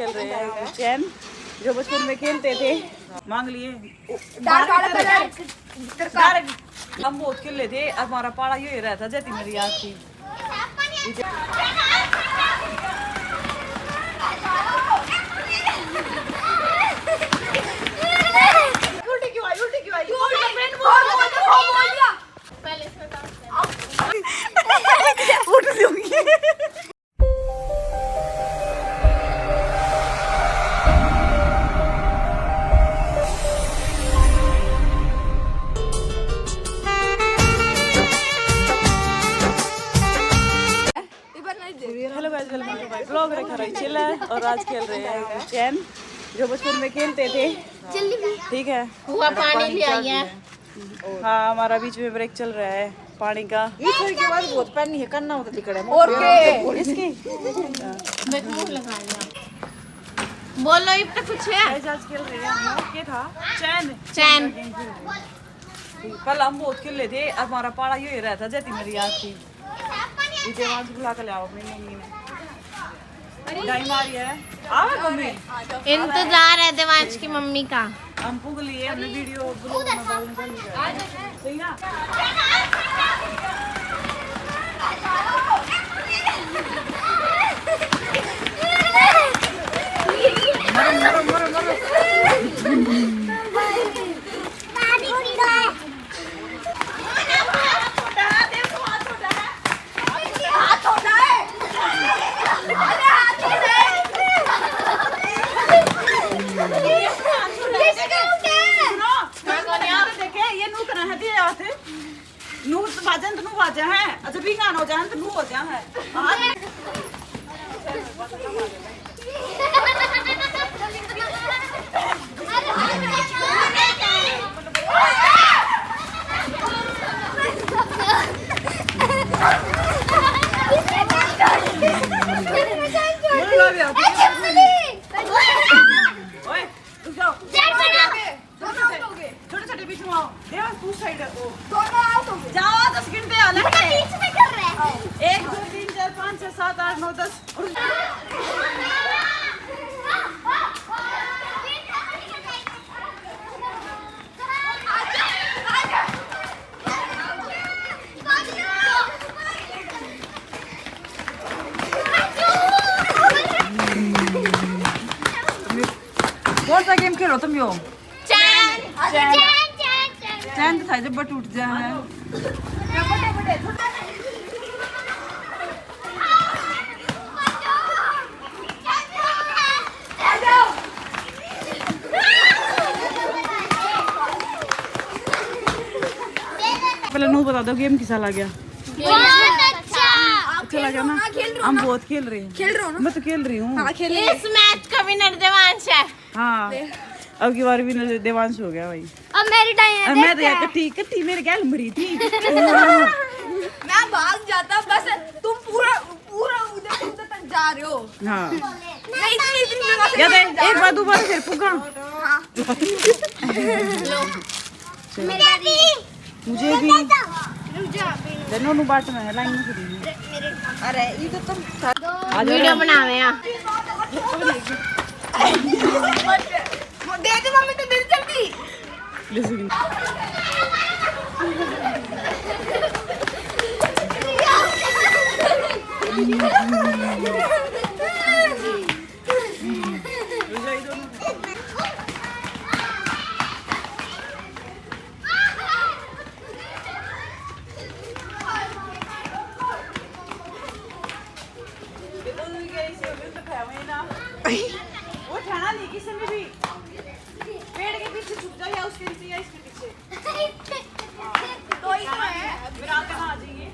खेल रहे हैं चैन, जो बचपन में खेलते थे। मांग लिए हम बहुत खेले थे। हमारा पाड़ा यही रहता जैती मेरी याद थी। उल्टी क्यों आई? उठ लूंगी। Hello guys, welcome to my blog. Rekha रही चिल है और आज खेल रहे हैं चैन, जो बचपन में खेलते थे। ठीक है, हुआ पानी ले आई है। हाँ, हमारा बीच में ब्रेक चल रहा है पानी का। के बाद बहुत पानी है करना होता दिख रहा है। और के इसकी मुंह लगा लिया। बोलो इब तक कुछ है? आज खेल रहे हैं हम। क्या था? चैन। कल हम बहुत खेले थे। हमारा पाड़ा यही रहता जैती मेरी याद थी। इसे वहां से बुला कर ले आओ अपनी मम्मी ने। डाई मारी है। आओ मम्मी। इंतजार है देवांश की मम्मी का। हम पुग लिए, हमने वीडियो ब्लॉग में डालने का लिया। सही ना? अच्छा भी गाना हो जाए तो नू हो जाए। छोटे छोटे बीच में आओ। तू साइड जाओ, 10 घंटे अलग है। 1 2 3 4 5 6 7 8 9 10। कौन सा गेम खेलो तुम? यो चैन था जब बट उठ जाए। पहले नू बता दो गेम किसा लग गया? अच्छा लगा ना? हम बहुत खेल रहे हैं। मैं तो खेल रही हूँ। इस मैच का विनर देवांश है। हाँ, अब की बार विनर देवांश हो गया भाई। अब मेरी टाइम है। मैं तो यार कट्टी मेरे गैल मरी थी। मैं भाग जाता, बस तुम पूरा उधर तक जा रहे हो। हाँ, नहीं इतनी क्या दे? एक बार दोबारा फिर पुगा। मुझे भी दोनों बाट में है लाइन में खड़ी। अरे ये तो तुम वीडियो बनावे हैं। दे दे मम्मी, तो दिल जल्दी। वो ठाना नहीं किसी में भी। पेड़ के पीछे छुप जाओ या उसके पीछे या इसके पीछे। तो ही तो है। फिर आप कहाँ आ जाइए?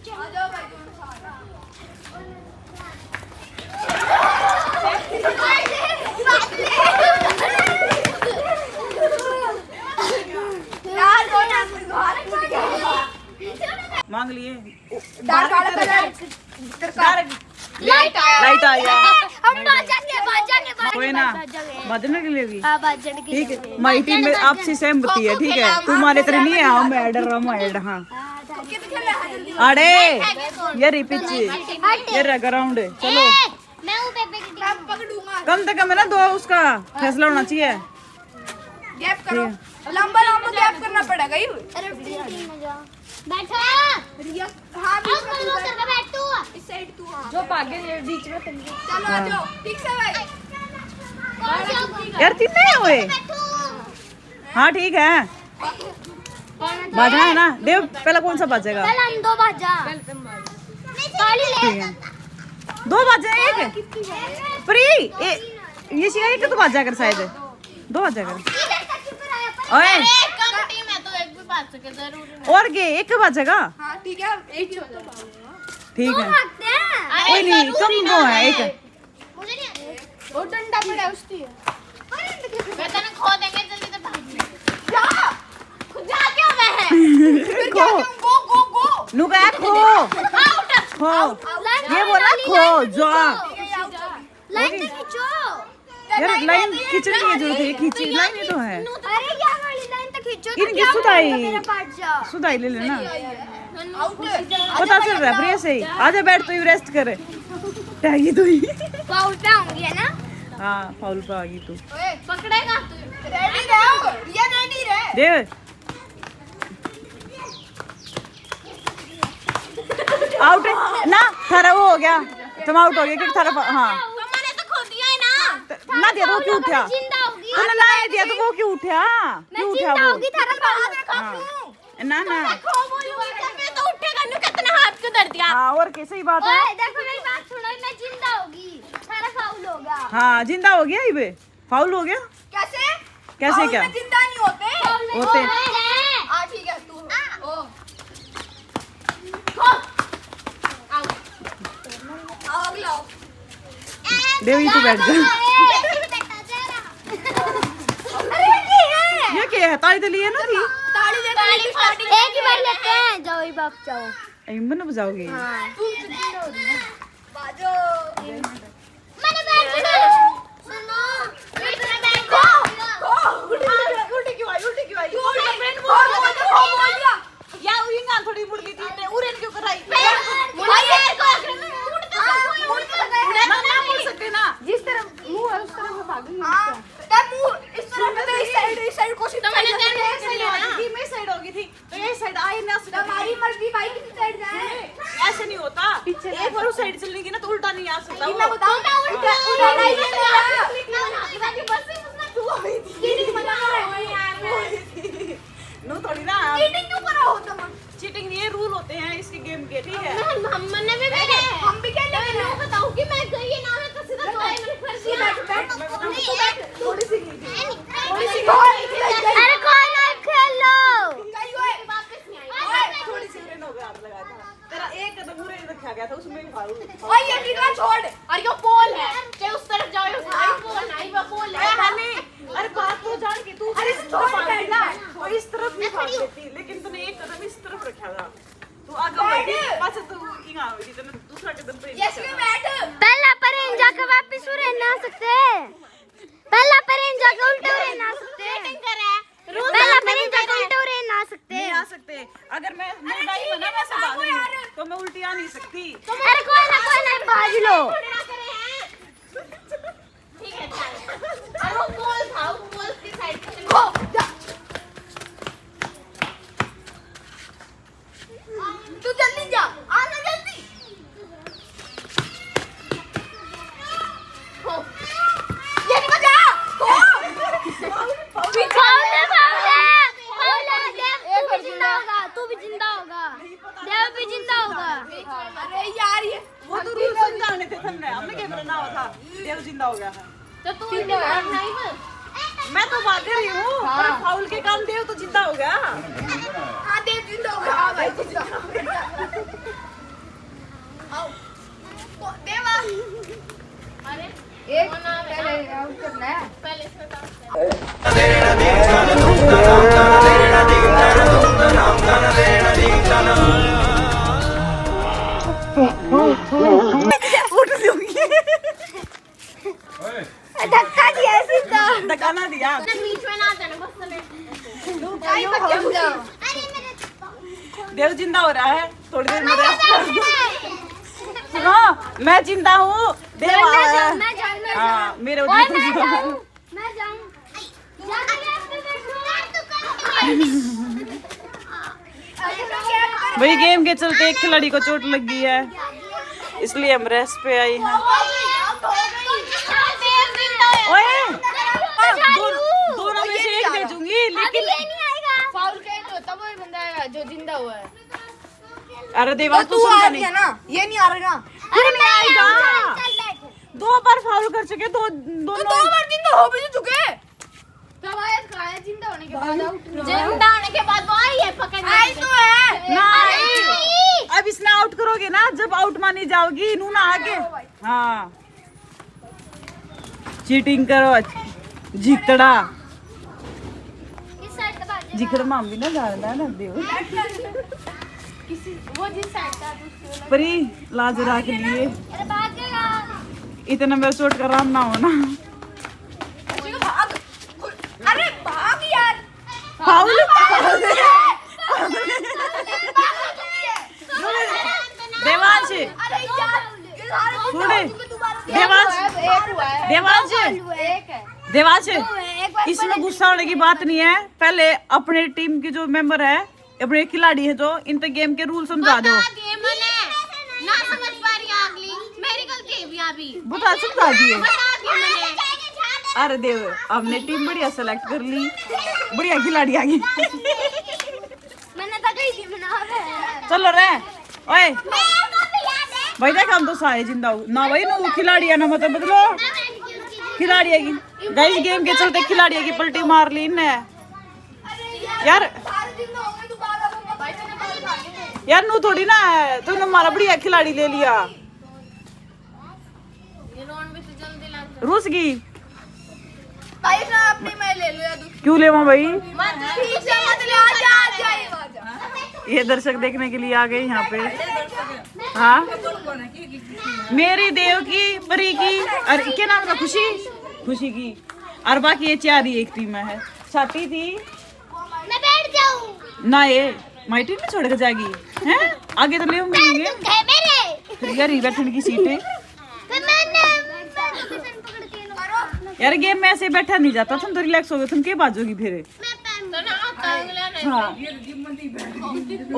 आ जाओ भाई, दोनों साथ। मांग लिए। लाइट आई है। हम बाजांगे कोई ना, बदलने के लिए भी बाजाने ठीक है। हमारी टीम में आपसी सहमति है। ठीक है, तुम्हारे तरह नहीं है हम ऐड। हाँ, अरे ये री पिच ये रहा ग्राउंड चलो मैं हूँ पेपे की टीम पकड़ूंगा कम से कम है ना 2 उसका फैसला होना चाहिए गैप करो लंबा लंबा गैप करना पड़ेगा ये अरे टीम में जाओ बैठो रिया हाँ अब मैं उधर पे बैठ तू इस साइड तू हाँ जो भागे ये बीच में तुम चलो आ जाओ ठीक से भाई यार 3 नहीं हुए हाँ ठीक है बाजना है ना देव पहला कौन सा बाजेगा पहले हम 2 बाजा ताली ले ठीक है 2 बाजे एक फ्री ये सी एक तो बाजा कर शायद 2 बाजा कर ओए कम टीम है तो एक भी बाज सके जरूरी और के एक बाजेगा हाँ ठीक है एक ही होता है ठीक है भागते हैं कोई नहीं कम 2 है एक मुझे नहीं वो डंडा पड़ा है उसकी मैं तने खो देंगे जल्दी से भाग जा खुद जा क्यों मैं फिर क्या खो क्यों गो गो गो नुका खो आउट खो ये बोला खो जा लाइन से खींचो यार लाइन खींचने की जरूरत है खींची लाइन ही तो है अरे क्या वाली लाइन तक खींचो तो इनकी क्या सुधाई मेरा पार्ट जा सुधाई ले लेना आउट पता चल रहा है प्रिय से ही आजा बैठ तो रेस्ट करे टैगी तो ही फाउल पे आऊंगी है ना हाँ फाउल पे आ गई तू ओए पकड़ेगा तू रेडी रहो रिया रेडी रहे देव आउट ना थारा वो हो गया तुम आउट हो गए क्योंकि थारा हाँ मैंने तो खो दिया है ना ना दिया तो वो क्यों उठा जिंदा होगी तूने ना दिया तो वो क्यों उठा मैं क्यों उठा जिंदा वो होगी थारा बाहर देखो हाँ। ना ना खो बोलूंगी मैं तो उठेगा ना कितना हाथ को दर्द दिया हाँ और कैसे ही बात है ओए देखो मेरी बात सुनो मैं जिंदा होगी थारा फाउल होगा हाँ जिंदा हो गया इबे फाउल हो गया कैसे कैसे क्या में जिंदा नहीं होते होते हाँ ठीक है तू ओ आओ अगला आओ देवी तू बैठ जा ये क्या है ताली तो लिए ना थी ताली दे ताली स्टार्टिंग एक ही बार लेते हैं जाओ ही बाप जाओ मन बजाओगे बाजो मैंने बैठ सुनो मैं बैठ उल्टी क्यों आई उल्टी क्यों आई तू अपना फ्रेंड बोल दिया या उइंगा थोड़ी मुड़ गई थी उरेन क्यों कराई ना मुड़ सकते ना जिस तरफ मुंह है उस तरफ में भागेंगे हां तब मुंह इस तरफ में तो इस साइड कोशिश तो मैंने तेरे एक साइड है ना थी मैं साइड होगी थी तो ये साइड आई ना हमारी मर्जी भाई किस साइड जाए ऐसे नहीं होता एक बार उस साइड चलने की ना तो उल्टा नहीं आ सकता मैं वो। बताऊं मैं उल्टा नहीं है नो थोड़ी ना चीटिंग क्यों करा हो तुम चीटिंग ये रूल होते हैं इसके गेम के ठीक है हमने भी बैठे हम भी खेल रहे हैं बताऊं कि मैं गई ना मैं तो सीधा तो आई मैंने बैठ थोड़ी सी अरे कोई ना खेलो कहीं ओए वापस नहीं आई थोड़ी सी उरेन हो गया हाथ लगाया था तेरा एक कदम उरेन रखा गया था उसमें भी फाउल ओए ये टीका छोड़ अरे वो पोल है चाहे उस तरफ जाओ या साइड पोल नहीं वो पोल है हनी अरे बात तो जान के तू अरे इस छोड़ तरफ भाग बैठ ना जा। और इस तरफ भी भाग लेती लेकिन तूने एक कदम इस तरफ रखा था तू आगे बढ़ी पाछे तू इंगा हुई तूने दूसरा कदम पे यस में बैठ पहला पर जाके वापस उड़े ना सकते पहला पर जाके उल्टे उड़े ना सकते पहला पर जाके उल्टे उड़े ना सकते नहीं आ सकते अगर मैं मुर्दाई बना वैसे भाग रही हूं, तो मैं उल्टी आ नहीं सकती अरे कोई ना भाज लो ठीक है चल वो पोल था उस पोल की साइड पे गो जा तू जल्दी जा आना जल्दी ये मजा तू भी जिंदा होगा देव भी जिंदा होगा अरे यार ये वो तो रूल समझाने थे तुमने हमने क्या करना हुआ था देव जिंदा हो गया था तो तू नहीं मैं तो भाग रही हूँ पर फाउल के काम देव तो जिंदा हो गया हाँ देव जिंदा हो गया हाँ भाई जिंदा हो गया आओ तो देवा अरे एक पहले आउट करना है पहले इसमें काम उठ लूंगी धक्का दिया सीधा धक्का ना दिया बीच में ना जाना बस चले कहीं मत जाओ अरे मेरे देव जिंदा हो रहा है, थोड़ी देर में रेस्ट कर दो। सुनो, मैं जिंदा हूँ, देव आया है। हाँ, मेरे मैं जाऊं। भाई गेम के चलते एक खिलाड़ी को चोट लग गई है, इसलिए हम रेस्ट पे आए हैं। ओए, दोनों में से एक भेजूंगी, लेकिन फाउल कैट होता वो बंदा है जो जिंदा हुआ है। अरे देवा तू समझा नहीं ना, ये नहीं आ रहा ना। क्यों नहीं आएगा? 2 बार फाउल कर चुके, तो दोनों 2 बार जिंदा हो भी तो चुके। कवायद खाया जिंदा होने के बाद आउट। जिंदा होने के बाद वो आई है पकड़ने। आई तो है। नहीं, अब इसने आउट करोगे ना, जब आउट मानी जाओगी नूना आगे। हाँ, चीटिंग करो, जीतड़ा जिक्र माम भी ना जानता ना देव किसी वो जिस साइड था उसको परी लाज रख लिए, अरे भागेगा। इतना मेरा चोट का राम ना हो ना। भाग। अरे भाग यार। फाउल देवांश, अरे यार ये सारे छोड़े देवांश देवांश, एक हुआ है। देवांश, एक है। देवांश, इसमें गुस्सा होने की बात नहीं है। पहले अपने टीम के जो मेंबर है, अपने खिलाड़ी है जो, इन तक गेम के रूल समझा दो। ना समझ पा रही अगली मेरी गलती है भी अभी बता समझा दिए। बता दिया मैंने। अरे देव, हमने टीम बढ़िया सेलेक्ट कर ली, बढ़िया खिलाड़ी आ गई। मैंने तो कही थी बना है। चलो रे, ओए भाई देख हम तो सारे जिंदा हो ना भाई, नो खिलाड़ी है ना, मतलब बदलो खिलाड़ी है की गाइस। गेम के चलते खिलाड़ी की पलटी मार ली इनने यार। सारे जिंदा हो गए दोबारा भाई मैंने बॉल भागे थे। यार नू थोड़ी ना है, तूने हमारा बढ़िया खिलाड़ी ले लिया। ये राउंड में तो जल्दी लग रूस गई भाई ना अपनी मैं ले लो या दूसरी क्यों लेवा भाई? मत ठीक से मत ले आ जा ये दर्शक देखने के लिए आ गए यहाँ पे। हाँ, मेरी देव की, परी की, और क्या नाम था, खुशी, खुशी की, और बाकी ये 4 ही एक टीम में है। छाती थी मैं बैठ जाऊं। ना, ये माई टीम में छोड़ के जाएगी हैं? आगे तो ले मिलेंगे है मेरे। फिर यार ये बैठने की सीट है फिर मैंने पकड़ के लो। यार। गेम में ऐसे बैठा नहीं जाता, तुम तो रिलैक्स हो गए, तुम क्या बाजोगी फिर? मैं पेन तो ना आता अगला नहीं हाँ,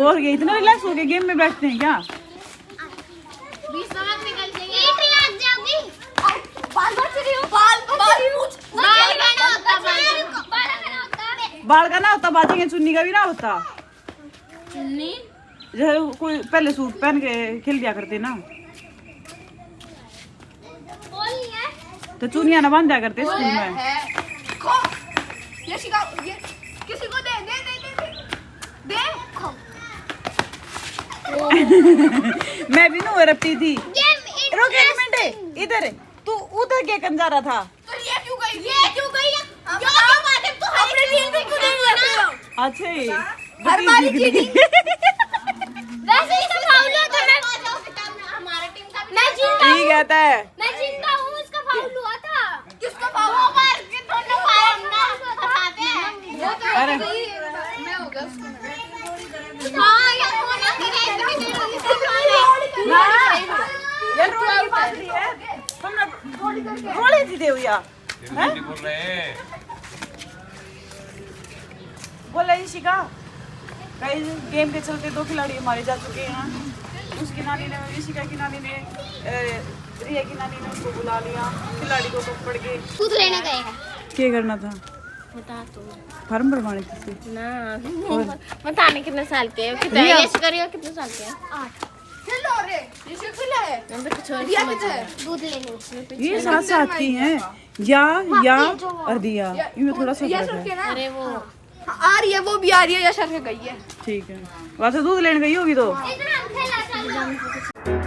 और ये इतना रिलैक्स हो गए गेम में बैठते हैं क्या? 20 समझ निकल जाएंगे। एंट्री आ जाओगी। बाल बच रही हो बाल पूछ बाल गाना होता बाल करना होता है। बाल का ना होता, बाजेंगे, चुन्नी का भी ना होता। चुन्नी जैसे कोई पहले सूट पहन के खेल दिया करते ना, बोल नहीं है। तो चुनिया ना बांध दिया करते स्कूल में। है खो ये शिका ये किसी को दे दे दे दे खो मैं भी ना रपती थी। गेम रुक एक मिनट, इधर तू उधर क्या कर जा रहा था? तो ये क्यों गई क्यों बात है तू अपने टीम में क्यों नहीं लगा अच्छा ही हर बारी चीटिंग वैसे ही तो फाउल हुआ था। हमारा टीम का मैं जिंदा ठीक कहता है। मैं जिंदा हूँ। इसका फाउल हुआ था। किसका फाउल हो मार के दोनों फाउल ना बताते हैं अरे मैं हो गया उसको हां यार वो ना करे यार रोली बात रही है, हमने रोली थी देविया हैं? बोले शिका गाइस, गेम के चलते 2 खिलाड़ी हमारे जा चुके हैं। उसकी नानी ने, ऋषिका की नानी ने, रिया की नानी ने उसको बुला लिया, खिलाड़ी को पकड़ के। दूध लेने गए हैं। क्या करना था? बता तो फॉर्म भरवाने थे। ना बताने कितने साल के हो कितने रिया। ऐसे करियो कितने साल के 8 चलो रे ये शिकला है मैं तो कुछ और समझ दूध लेने। ये साथ साथ की हैं, या और दिया, इनमें थोड़ा सा फर्क है। अरे वो आ रही है वो भी आ रही है या शर के गई है ठीक है, वैसे दूध लेने गई होगी तो। इतना खेला चल।